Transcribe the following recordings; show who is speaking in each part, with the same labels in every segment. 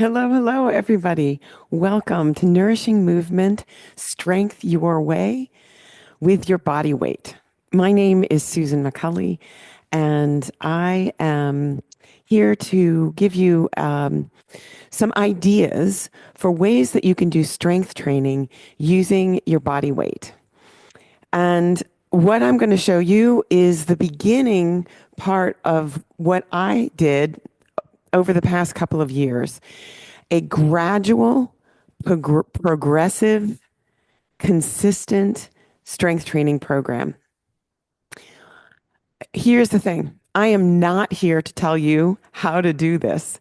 Speaker 1: Hello, hello, everybody. Welcome to Nourishing Movement, Strength Your Way with Your Body Weight. My name is Susan McCulley, and I am here to give you some ideas for ways that you can do strength training using your body weight. And what I'm going to show you is the beginning part of what I did over the past couple of years, a gradual, progressive, consistent strength training program. Here's the thing. I am not here to tell you how to do this.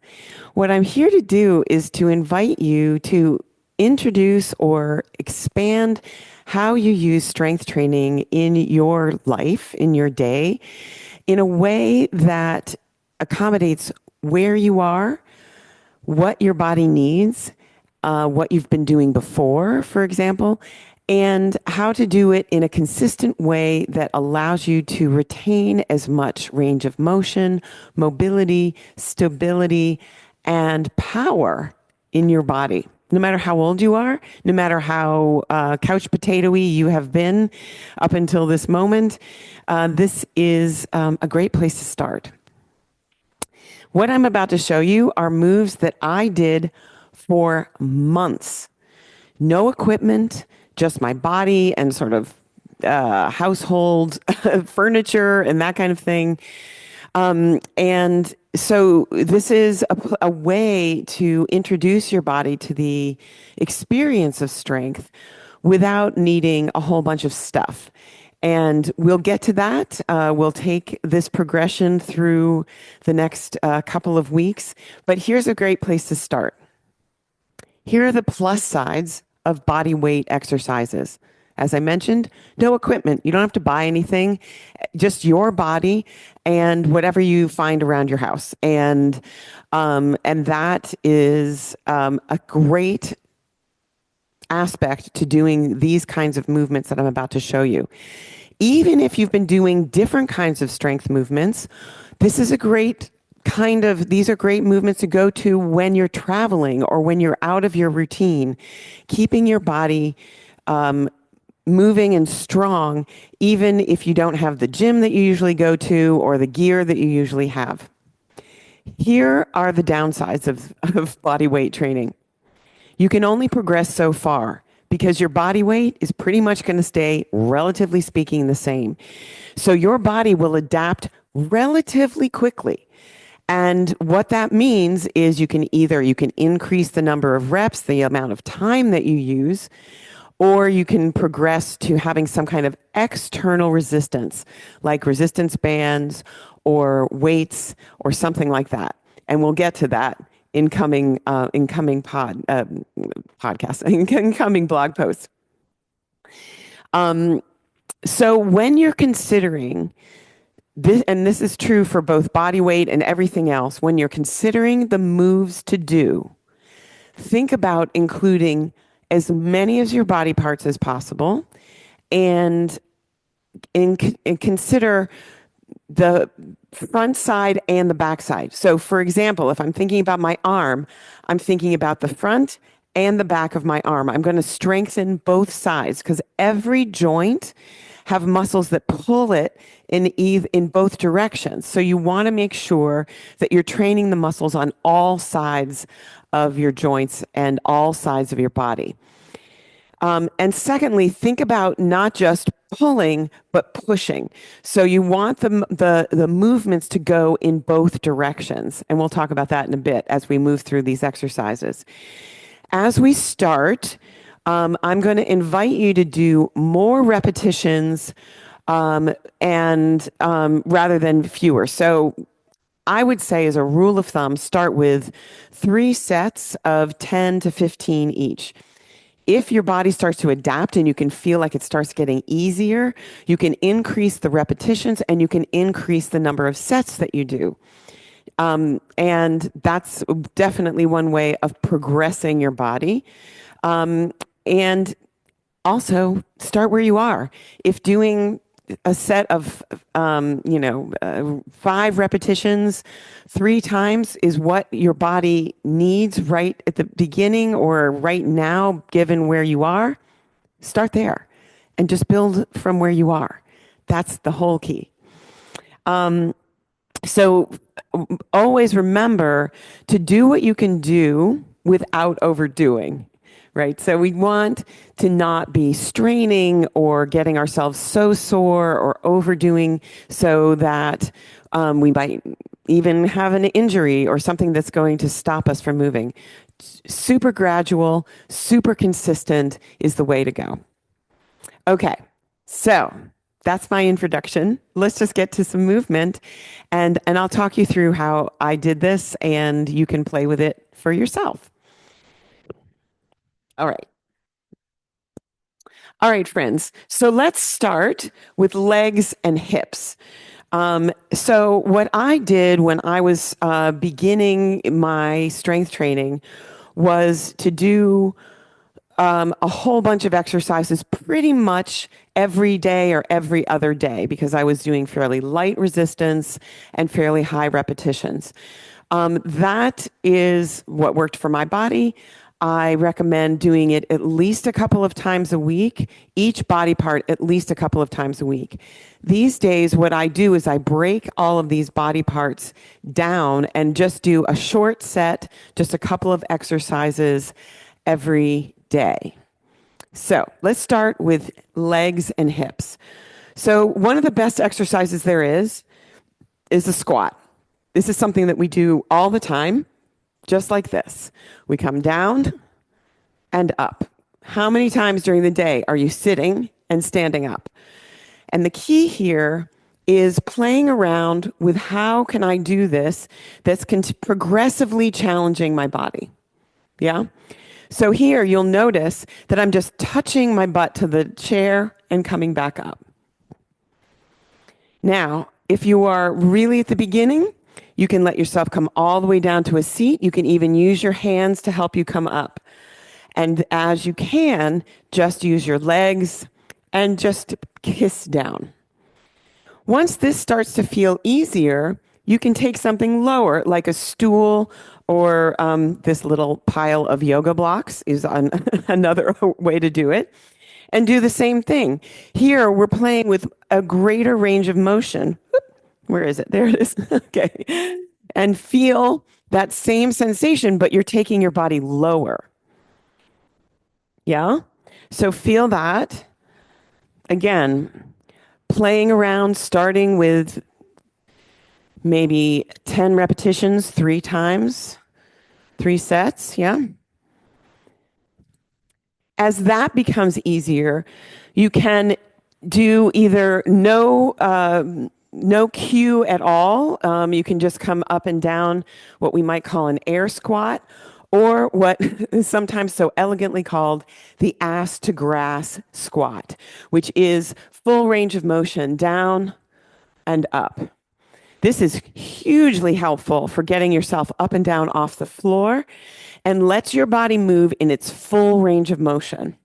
Speaker 1: What I'm here to do is to invite you to introduce or expand how you use strength training in your life, in your day, in a way that accommodates where you are, what your body needs, what you've been doing before, for example, and how to do it in a consistent way that allows you to retain as much range of motion, mobility, stability, and power in your body. No matter how old you are, no matter how couch potato-y you have been up until this moment, this is a great place to start. What I'm about to show you are moves that I did for months. No equipment, just my body and sort of household furniture and that kind of thing. And so this is a way to introduce your body to the experience of strength without needing a whole bunch of stuff. And we'll get to that. We'll take this progression through the next couple of weeks. But here's a great place to start. Here are the plus sides of body weight exercises. As I mentioned, no equipment. You don't have to buy anything, just your body and whatever you find around your house. And that is a great aspect to doing these kinds of movements that I'm about to show you. Even if you've been doing different kinds of strength movements, this is a great these are great movements to go to when you're traveling or when you're out of your routine, keeping your body moving and strong, even if you don't have the gym that you usually go to or the gear that you usually have. Here are the downsides of body weight training. You can only progress so far because your body weight is pretty much going to stay, relatively speaking, the same. So your body will adapt relatively quickly. And what that means is you can increase the number of reps, the amount of time that you use, or you can progress to having some kind of external resistance, like resistance bands or weights or something like that. And we'll get to that incoming podcasts, incoming blog posts. So when you're considering this, and this is true for both body weight and everything else, when you're considering the moves to do, think about including as many of your body parts as possible and consider the front side and the back side. So for example, if I'm thinking about my arm, I'm thinking about the front and the back of my arm. I'm going to strengthen both sides because every joint have muscles that pull it in both directions. So you want to make sure that you're training the muscles on all sides of your joints and all sides of your body. And secondly, think about not just pulling, but pushing. So you want the movements to go in both directions. And we'll talk about that in a bit as we move through these exercises. As we start, I'm going to invite you to do more repetitions and rather than fewer. So I would say, as a rule of thumb, start with 3 sets of 10 to 15 each. If your body starts to adapt and you can feel like it starts getting easier, you can increase the repetitions and you can increase the number of sets that you do. And that's definitely one way of progressing your body. And also start where you are. If doing a set of, 5 repetitions 3 times is what your body needs right at the beginning or right now, given where you are, start there and just build from where you are. That's the whole key. So always remember to do what you can do without overdoing, right? So we want to not be straining or getting ourselves so sore or overdoing so that we might even have an injury or something that's going to stop us from moving. Super gradual, super consistent is the way to go. Okay, so that's my introduction. Let's just get to some movement, and I'll talk you through how I did this, and you can play with it for yourself. All right. All right, friends. So let's start with legs and hips. So what I did when I was beginning my strength training was to do a whole bunch of exercises pretty much every day or every other day because I was doing fairly light resistance and fairly high repetitions. That is what worked for my body. I recommend doing it at least a couple of times a week, each body part at least a couple of times a week. These days, what I do is I break all of these body parts down and just do a short set, just a couple of exercises every day. So let's start with legs and hips. So one of the best exercises there is a squat. This is something that we do all the time, just like this. We come down and up. How many times during the day are you sitting and standing up? And the key here is playing around with how can I do this that's progressively challenging my body. Yeah? So here you'll notice that I'm just touching my butt to the chair and coming back up. Now, if you are really at the beginning, you can let yourself come all the way down to a seat. You can even use your hands to help you come up. And as you can, just use your legs and just kiss down. Once this starts to feel easier, you can take something lower, like a stool or this little pile of yoga blocks is another way to do it, and do the same thing. Here, we're playing with a greater range of motion. Where is it? There it is. Okay. And feel that same sensation, but you're taking your body lower. Yeah? So feel that. Again, playing around, starting with maybe 10 repetitions, 3 times, 3 sets. Yeah. As that becomes easier, you can do either no cue at all. You can just come up and down what we might call an air squat, or what is sometimes so elegantly called the ass to grass squat, which is full range of motion down and up. This is hugely helpful for getting yourself up and down off the floor and lets your body move in its full range of motion.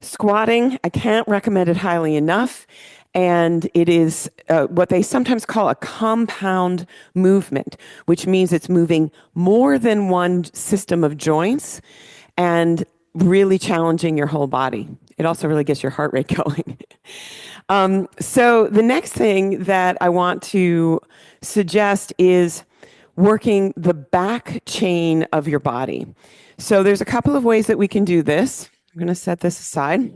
Speaker 1: Squatting, I can't recommend it highly enough. And it is what they sometimes call a compound movement, which means it's moving more than one system of joints and really challenging your whole body. It also really gets your heart rate going. So the next thing that I want to suggest is working the back chain of your body. So there's a couple of ways that we can do this. I'm going to set this aside.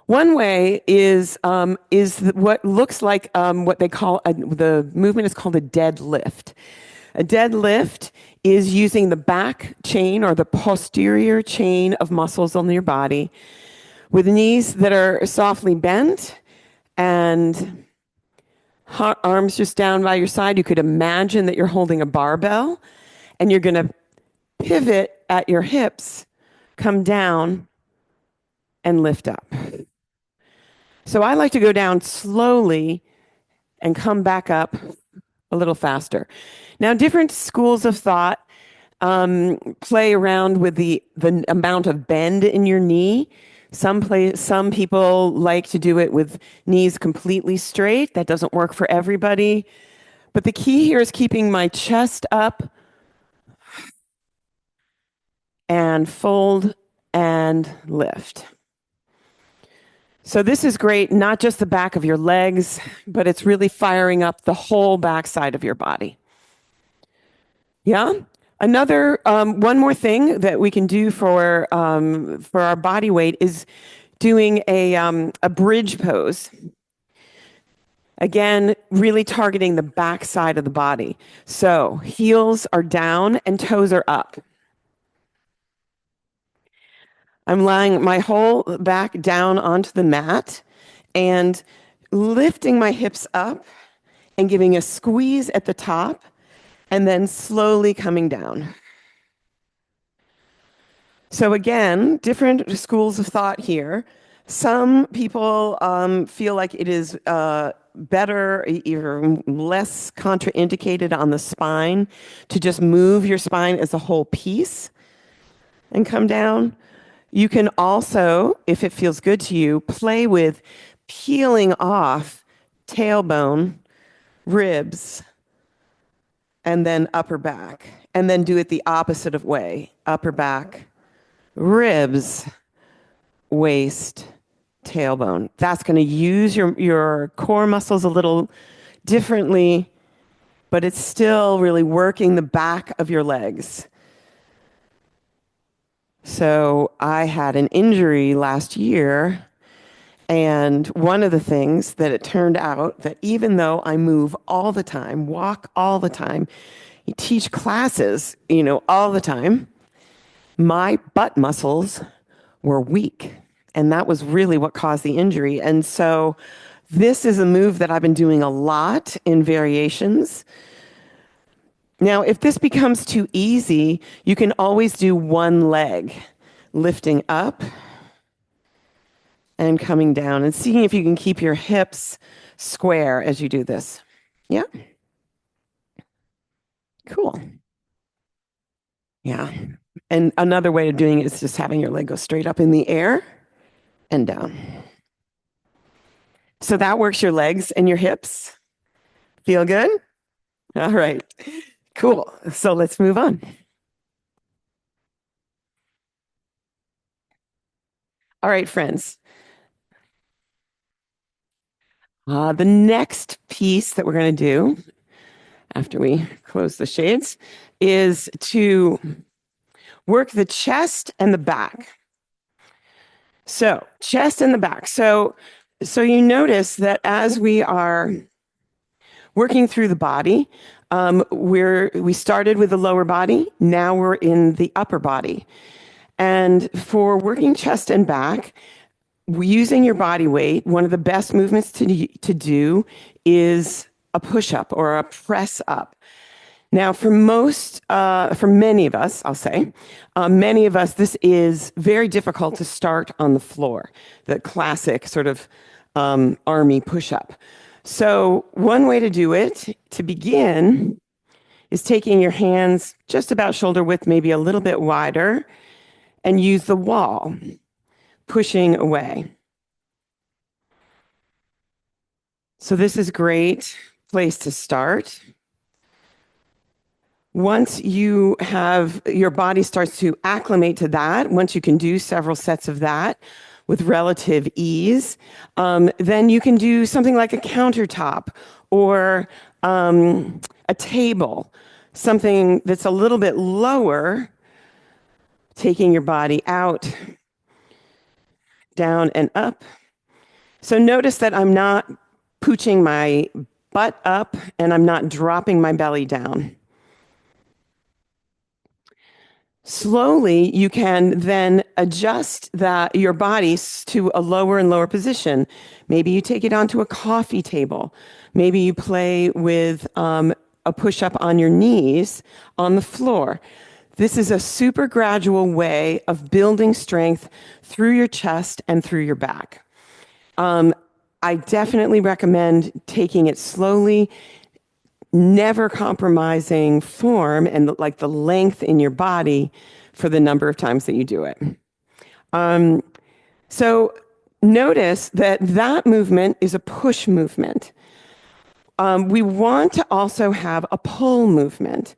Speaker 1: One way is what looks like what they call the movement is called a deadlift. A deadlift is using the back chain or the posterior chain of muscles on your body with knees that are softly bent and arms just down by your side. You could imagine that you're holding a barbell and you're going to pivot at your hips, come down, and lift up. So I like to go down slowly and come back up a little faster. Now, different schools of thought Play around with the amount of bend in your knee. Some people like to do it with knees completely straight. That doesn't work for everybody. But the key here is keeping my chest up and fold and lift. So this is great, not just the back of your legs, but it's really firing up the whole backside of your body. Yeah. One more thing that we can do for our body weight is doing a bridge pose. Again, really targeting the back side of the body. So heels are down and toes are up. I'm lying my whole back down onto the mat and lifting my hips up and giving a squeeze at the top and then slowly coming down. So again, different schools of thought here. Some people feel like it is better, even less contraindicated on the spine to just move your spine as a whole piece and come down. You can also, if it feels good to you, play with peeling off tailbone, ribs, and then upper back. And then do it the opposite of way. Upper back, ribs, waist, tailbone. That's going to use your core muscles a little differently, but it's still really working the back of your legs. So I had an injury last year, and one of the things that it turned out that even though I move all the time, walk all the time, teach classes, all the time, my butt muscles were weak. And that was really what caused the injury. And so this is a move that I've been doing a lot in variations. Now, if this becomes too easy, you can always do one leg, lifting up and coming down and seeing if you can keep your hips square as you do this. Yeah. Cool. Yeah. And another way of doing it is just having your leg go straight up in the air and down. So that works your legs and your hips. Feel good? All right. Cool. So let's move on. All right, friends. The next piece that we're going to do after we close the shades is to work the chest and the back. So chest and the back. So you notice that as we are working through the body, we started with the lower body. Now we're in the upper body. And for working chest and back, using your body weight, one of the best movements to do is a push-up or a press-up. Now, for many of us, I'll say, many of us, this is very difficult to start on the floor, the classic sort of army push-up. So one way to do it, to begin, is taking your hands just about shoulder width, maybe a little bit wider, and use the wall, pushing away. So this is a great place to start. Once you have your body starts to acclimate to that, once you can do several sets of that with relative ease, then you can do something like a countertop or a table, something that's a little bit lower, taking your body out, down and up. So notice that I'm not pooching my butt up and I'm not dropping my belly down. Slowly, you can then adjust your body to a lower and lower position. Maybe you take it onto a coffee table. Maybe you play with a push-up on your knees on the floor. This is a super gradual way of building strength through your chest and through your back. I definitely recommend taking it slowly. never compromising form and like the length in your body for the number of times that you do it. So notice that that movement is a push movement. We want to also have a pull movement.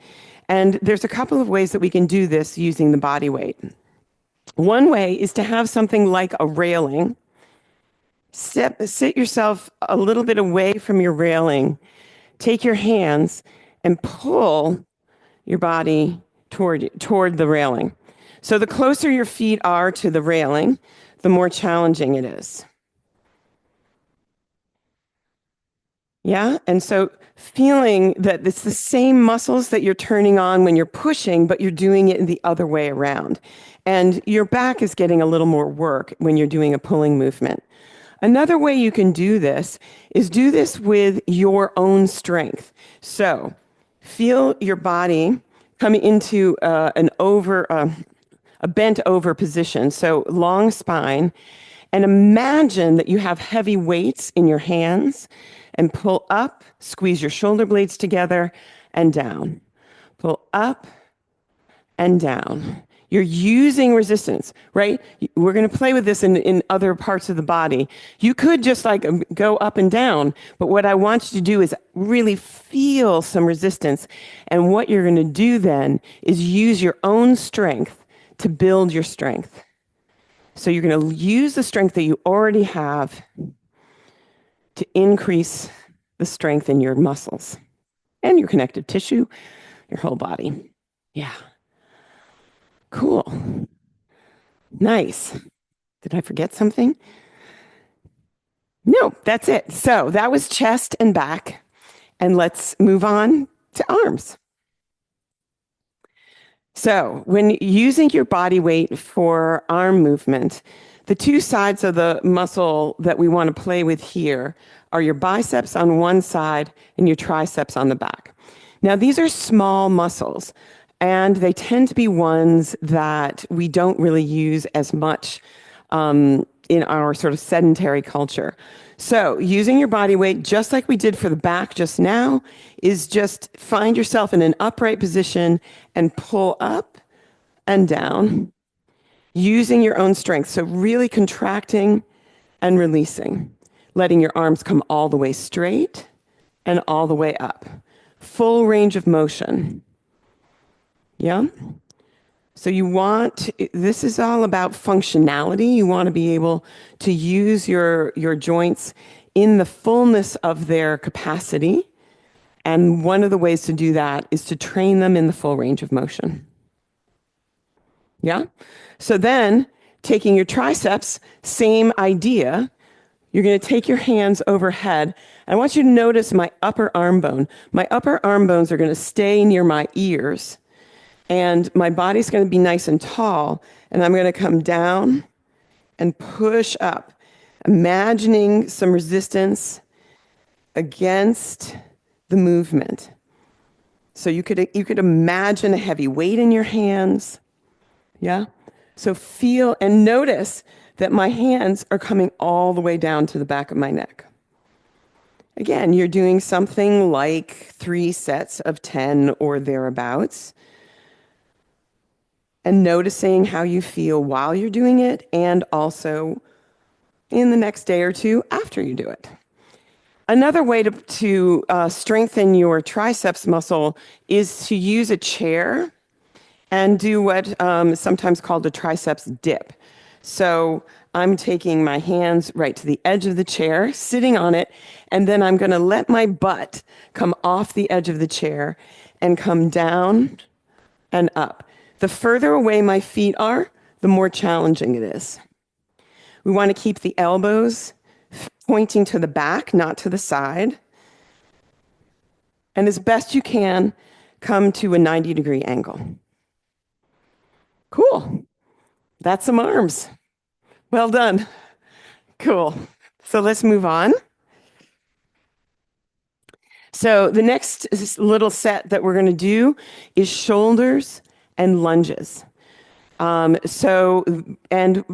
Speaker 1: And there's a couple of ways that we can do this using the body weight. One way is to have something like a railing. Sit yourself a little bit away from your railing. Take your hands and pull your body toward the railing. So the closer your feet are to the railing, the more challenging it is. Yeah. And so feeling that it's the same muscles that you're turning on when you're pushing, but you're doing it in the other way around. And your back is getting a little more work when you're doing a pulling movement. Another way you can do this is do this with your own strength. So feel your body coming into a bent over position. So long spine. And imagine that you have heavy weights in your hands and pull up, squeeze your shoulder blades together and down. Pull up and down. You're using resistance, right? We're going to play with this in other parts of the body. You could just like go up and down, but what I want you to do is really feel some resistance. And what you're going to do then is use your own strength to build your strength. So you're going to use the strength that you already have to increase the strength in your muscles and your connective tissue, your whole body. Yeah. Cool. Nice. Did I forget something? No, that's it. So that was chest and back. And let's move on to arms. So when using your body weight for arm movement, the two sides of the muscle that we want to play with here are your biceps on one side and your triceps on the back. Now, these are small muscles, and they tend to be ones that we don't really use as much in our sort of sedentary culture. So using your body weight, just like we did for the back just now, is just find yourself in an upright position and pull up and down using your own strength. So really contracting and releasing, letting your arms come all the way straight and all the way up. Full range of motion. Yeah? So this is all about functionality. You want to be able to use your joints in the fullness of their capacity. And one of the ways to do that is to train them in the full range of motion. Yeah? So then, taking your triceps, same idea. You're going to take your hands overhead. I want you to notice my upper arm bone. My upper arm bones are going to stay near my ears. And my body's going to be nice and tall. And I'm going to come down and push up, imagining some resistance against the movement. So you could imagine a heavy weight in your hands. Yeah? So feel and notice that my hands are coming all the way down to the back of my neck. Again, you're doing something like 3 sets of 10 or thereabouts. And noticing how you feel while you're doing it and also in the next day or two after you do it. Another way to strengthen your triceps muscle is to use a chair and do what is sometimes called a triceps dip. So I'm taking my hands right to the edge of the chair, sitting on it, and then I'm going to let my butt come off the edge of the chair and come down and up. The further away my feet are, the more challenging it is. We want to keep the elbows pointing to the back, not to the side. And as best you can, come to a 90-degree angle. Cool. That's some arms. Well done. Cool. So let's move on. So the next little set that we're going to do is shoulders and lunges. And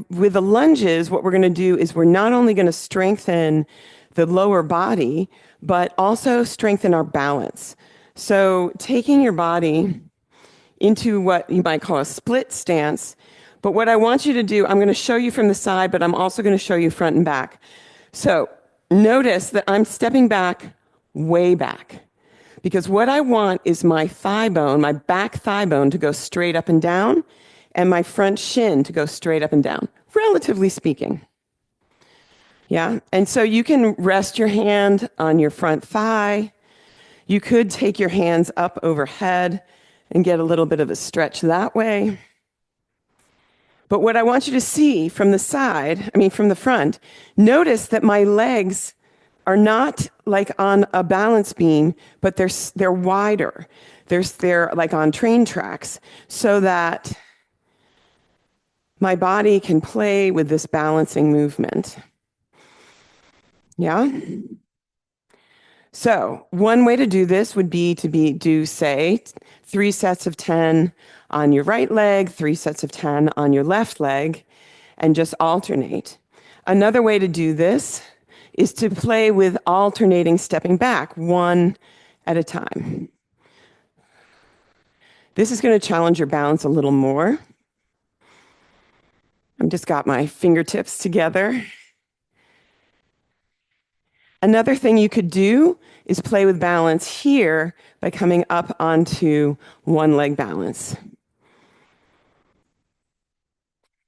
Speaker 1: with the lunges, what we're going to do is we're not only going to strengthen the lower body, but also strengthen our balance. So taking your body into what you might call a split stance. But what I want you to do, I'm going to show you from the side, but I'm also going to show you front and back. So notice that I'm stepping back, way back. Because what I want is my thigh bone, my back thigh bone to go straight up and down, and my front shin to go straight up and down, relatively speaking. Yeah? And so you can rest your hand on your front thigh. You could take your hands up overhead and get a little bit of a stretch that way. But what I want you to see from the side, from the front, notice that my legs are not like on a balance beam, but they're wider. They're like on train tracks, so that my body can play with this balancing movement. Yeah? So one way to do this would be to do, say, 3 sets of 10 on your right leg, 3 sets of 10 on your left leg, and just alternate. Another way to do this is to play with alternating stepping back, one at a time. This is going to challenge your balance a little more. I've just got my fingertips together. Another thing you could do is play with balance here by coming up onto one leg balance.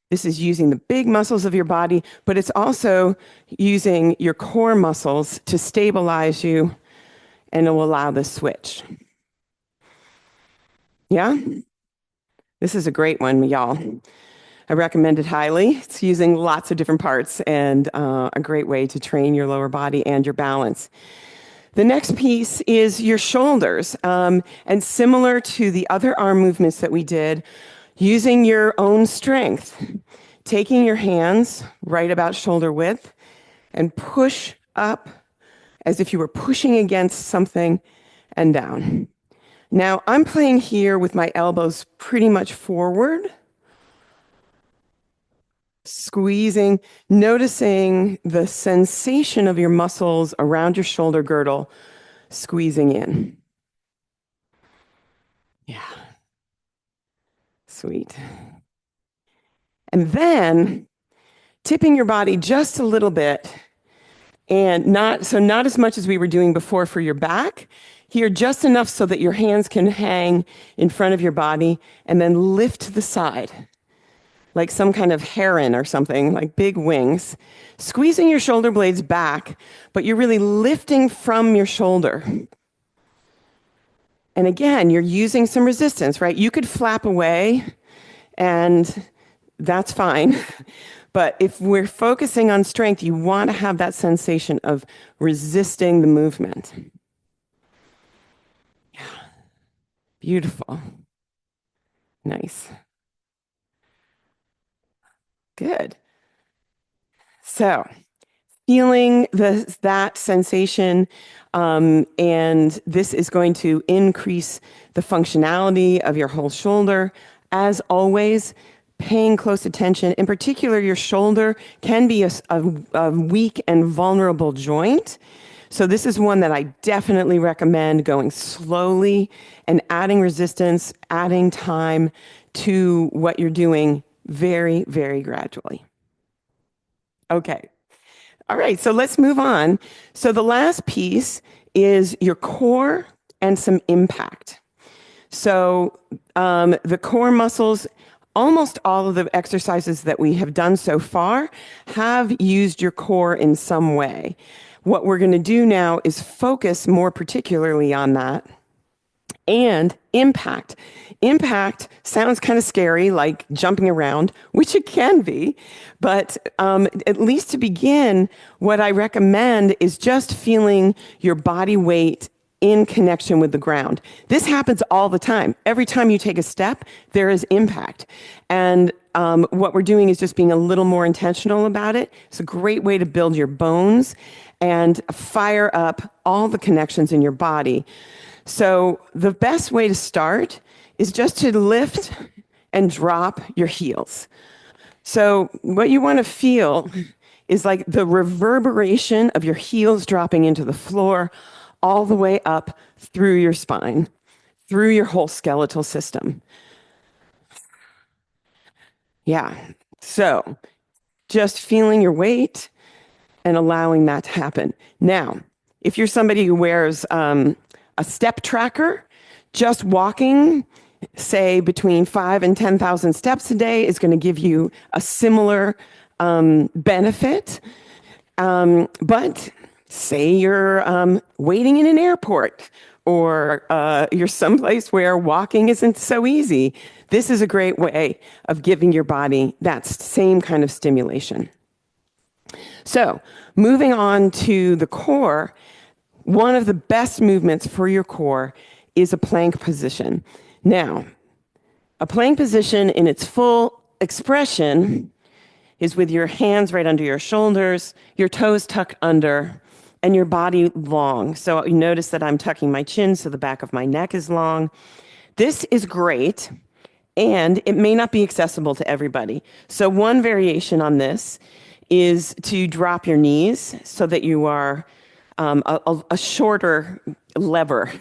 Speaker 1: This is using the big muscles of your body, but it's also using your core muscles to stabilize you, and it will allow this switch. Yeah? This is a great one, y'all. I recommend it highly. It's using lots of different parts and a great way to train your lower body and your balance. The next piece is your shoulders. And similar to the other arm movements that we did, using your own strength, taking your hands right about shoulder width and push up as if you were pushing against something and down. Now, I'm playing here with my elbows pretty much forward, squeezing, noticing the sensation of your muscles around your shoulder girdle squeezing in. Yeah. Sweet. And then tipping your body just a little bit, and not as much as we were doing before for your back. Here, just enough so that your hands can hang in front of your body, and then lift to the side, like some kind of heron or something, like big wings. Squeezing your shoulder blades back, but you're really lifting from your shoulder. And again, you're using some resistance, right? You could flap away, and that's fine. But if we're focusing on strength, you want to have that sensation of resisting the movement. Yeah. Beautiful. Nice. Good. So, feeling that sensation, and this is going to increase the functionality of your whole shoulder. As always, paying close attention. In particular, your shoulder can be a weak and vulnerable joint. So this is one that I definitely recommend going slowly and adding resistance, adding time to what you're doing very, very gradually. Okay. All right, so let's move on. So the last piece is your core and some impact. So the core muscles, almost all of the exercises that we have done so far have used your core in some way. What we're going to do now is focus more particularly on that. And impact. Impact sounds kind of scary, like jumping around, which it can be. But at least to begin, what I recommend is just feeling your body weight in connection with the ground. This happens all the time. Every time you take a step, there is impact. And what we're doing is just being a little more intentional about it. It's a great way to build your bones and fire up all the connections in your body. So the best way to start is just to lift and drop your heels. So what you want to feel is like the reverberation of your heels dropping into the floor, all the way up through your spine, through your whole skeletal system. Yeah. So just feeling your weight and allowing that to happen. Now, if you're somebody who wears a step tracker, just walking, say between 5 and 10,000 steps a day, is going to give you a similar benefit. But say you're waiting in an airport or you're someplace where walking isn't so easy. This is a great way of giving your body that same kind of stimulation. So, moving on to the core, one of the best movements for your core is a plank position. Now, a plank position in its full expression is with your hands right under your shoulders, your toes tucked under, and your body long. So you notice that I'm tucking my chin so the back of my neck is long. This is great, and it may not be accessible to everybody. So one variation on this is to drop your knees so that you are a shorter lever.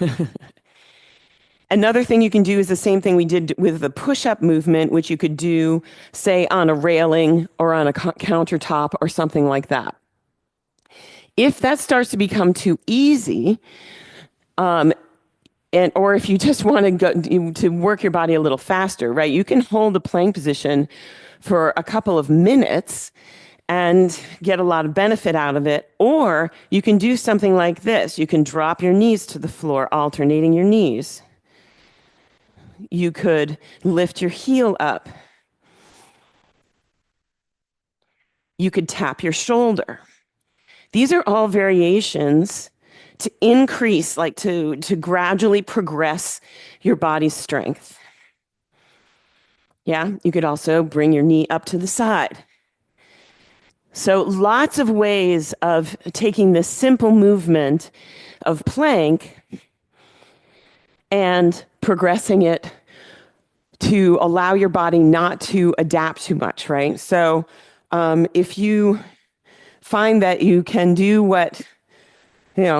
Speaker 1: Another thing you can do is the same thing we did with the push-up movement, which you could do, say, on a railing or on a countertop or something like that. If that starts to become too easy, or if you just want to go to work your body a little faster, right? You can hold a plank position for a couple of minutes and get a lot of benefit out of it. Or you can do something like this. You can drop your knees to the floor, alternating your knees. You could lift your heel up. You could tap your shoulder. These are all variations to increase, like to gradually progress your body's strength. Yeah, you could also bring your knee up to the side. So lots of ways of taking this simple movement of plank and progressing it to allow your body not to adapt too much, right? So if you find that you can do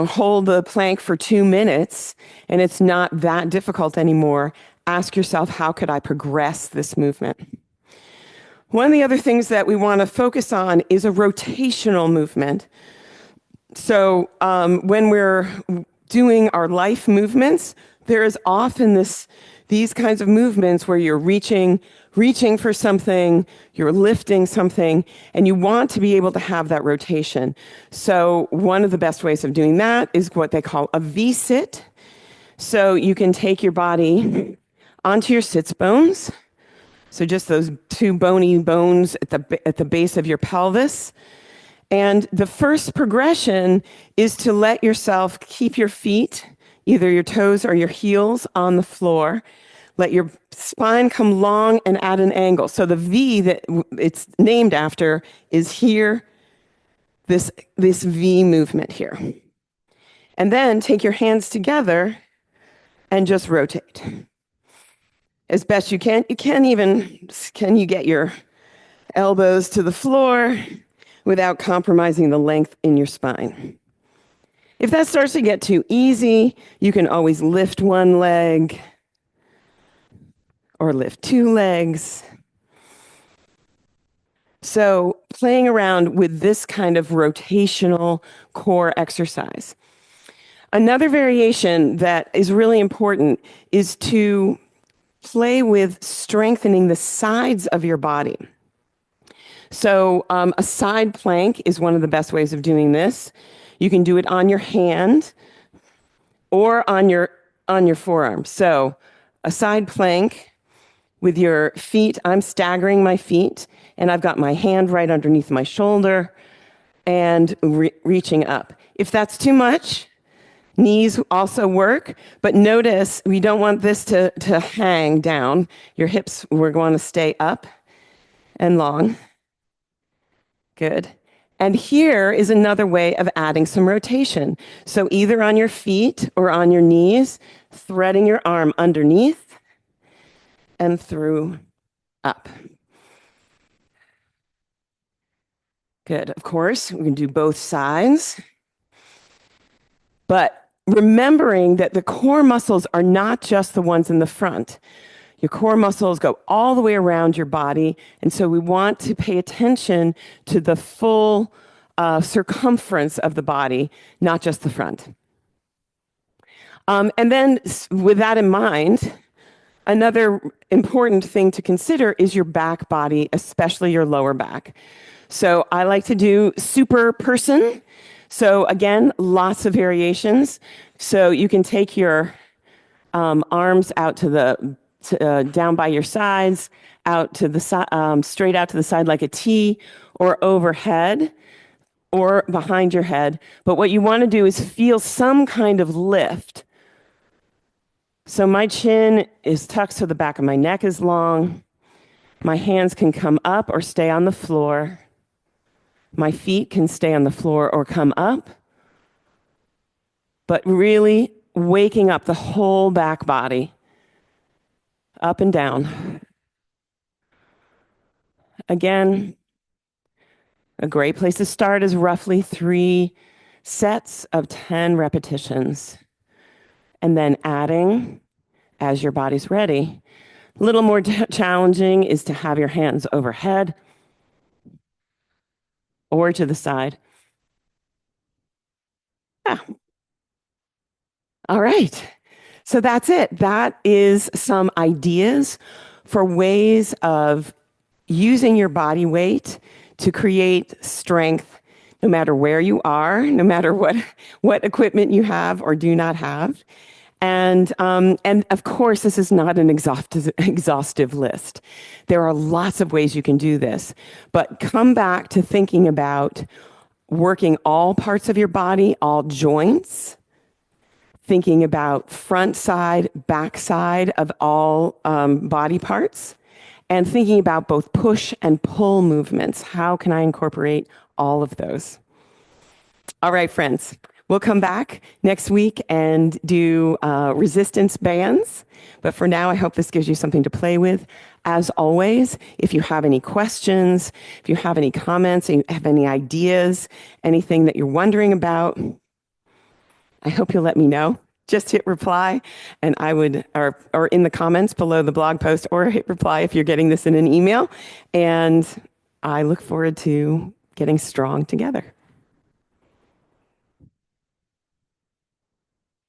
Speaker 1: hold the plank for 2 minutes and it's not that difficult anymore, ask yourself, how could I progress this movement? One of the other things that we want to focus on is a rotational movement. So when we're doing our life movements, there is often these kinds of movements where you're reaching for something, you're lifting something, and you want to be able to have that rotation. So one of the best ways of doing that is what they call a V-sit. So you can take your body onto your sits bones. So just those two bony bones at the base of your pelvis. And the first progression is to let yourself keep your feet, either your toes or your heels, on the floor. Let your spine come long and at an angle. So the V that it's named after is here, this V movement here. And then take your hands together and just rotate. As best you can. Can you get your elbows to the floor without compromising the length in your spine? If that starts to get too easy, you can always lift one leg or lift two legs. So playing around with this kind of rotational core exercise. Another variation that is really important is to play with strengthening the sides of your body. So a side plank is one of the best ways of doing this. You can do it on your hand or on your forearm. So a side plank with your feet, I'm staggering my feet, and I've got my hand right underneath my shoulder and reaching up. If that's too much, knees also work, but notice we don't want this to hang down. Your hips, we're going to stay up and long. Good. And here is another way of adding some rotation. So either on your feet or on your knees, threading your arm underneath and through up. Good. Of course, we can do both sides. But remembering that the core muscles are not just the ones in the front. Your core muscles go all the way around your body. And so we want to pay attention to the full circumference of the body, not just the front. And then, with that in mind, another important thing to consider is your back body, especially your lower back. So I like to do super person. So again, lots of variations. So you can take your arms out to the down by your sides, out to the straight out to the side like a T, or overhead, or behind your head. But what you want to do is feel some kind of lift. So my chin is tucked so the back of my neck is long. My hands can come up or stay on the floor. My feet can stay on the floor or come up. But really waking up the whole back body, up and down. Again, a great place to start is roughly 3 sets of 10 repetitions. And then adding as your body's ready. A little more challenging is to have your hands overhead or to the side. Yeah. All right. So that's it. That is some ideas for ways of using your body weight to create strength no matter where you are, no matter what equipment you have or do not have. And of course, this is not an exhaustive list. There are lots of ways you can do this, but come back to thinking about working all parts of your body, all joints, thinking about front side, back side of all body parts, and thinking about both push and pull movements. How can I incorporate all of those? All right, friends. We'll come back next week and do resistance bands. But for now, I hope this gives you something to play with. As always, if you have any questions, if you have any comments, and you have any ideas, anything that you're wondering about, I hope you'll let me know. Just hit reply, and I would, or in the comments below the blog post, or hit reply if you're getting this in an email. And I look forward to getting strong together.